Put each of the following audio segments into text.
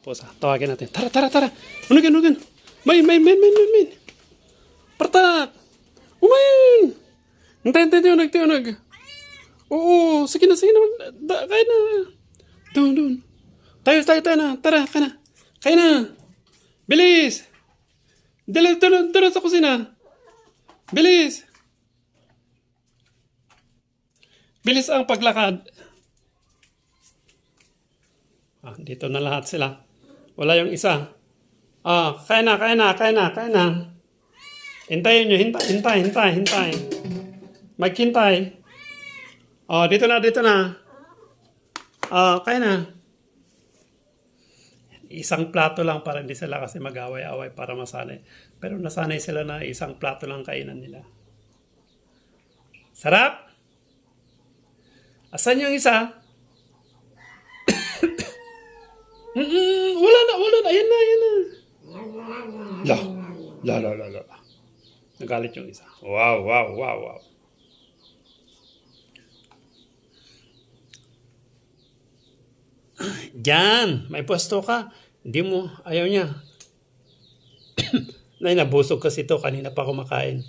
pusa. Tawagin natin. Tara, tara, tara. Unugin, unugin. May. Partak. Umayin. Hintay, unug. Oo, sige na. Kaya na. Doon. Tayo na. Tara, kaya na. Bilis. Dala sa kusina. Bilis. Bilis ang paglakad. Dito na lahat sila. Wala yung isa. Kaya na. Hintayin nyo, hintay. Maghintay. Dito na. Kaya na. Isang plato lang para hindi sila kasi mag-away-away para masanay. Pero nasanay sila na isang plato lang kainan nila. Sarap! Asan yung isa? Wala na. Ayan na. La. Nagalit yung isa. Wow. Diyan, may pwesto ka. Hindi mo, ayaw niya. Nabusog kasi ito. Kanina pa kumakain.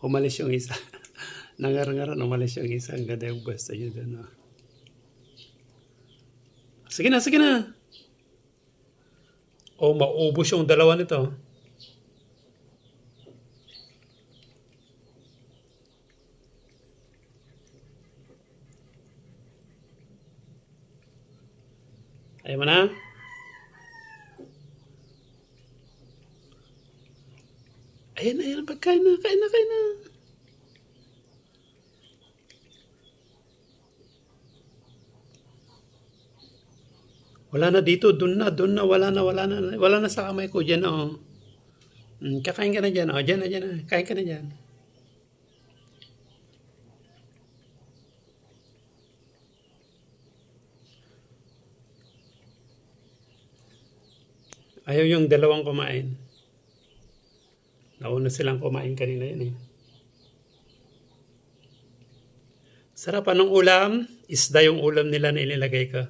Umalis yung isa. Nangar-ngaran, umalis yung isa. Ang ganda yung pwesto niya doon. Sige na. Maubos yung dalawa nito. Ayaw mo na? Ayan. Kain na. Wala na dito. Doon na. Wala na sa kamay ko. Diyan na. Kakain ka na dyan. Diyan na. Kain ka na dyan. Ayaw yung dalawang kumain. Nauna silang kumain kanina yun. Sarap. Anong ulam? Isda yung ulam nila na inilagay ko.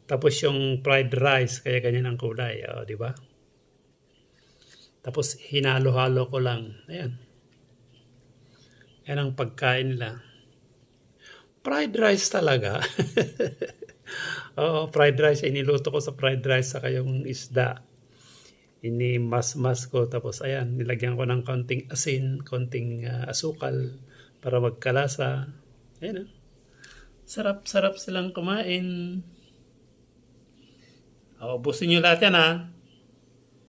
Tapos yung fried rice, kaya ganyan ang kulay. Di ba? Tapos hinalo-halo ko lang. Ayan. Yan ang pagkain nila. Fried rice talaga. Fried rice. Iniluto ko sa fried rice saka yung isda. Mas ko, tapos ayan, nilagyan ko ng konting asin, konting asukal para magkalasa. Ayan. Sarap silang kumain. Ubusin nyo lahat yan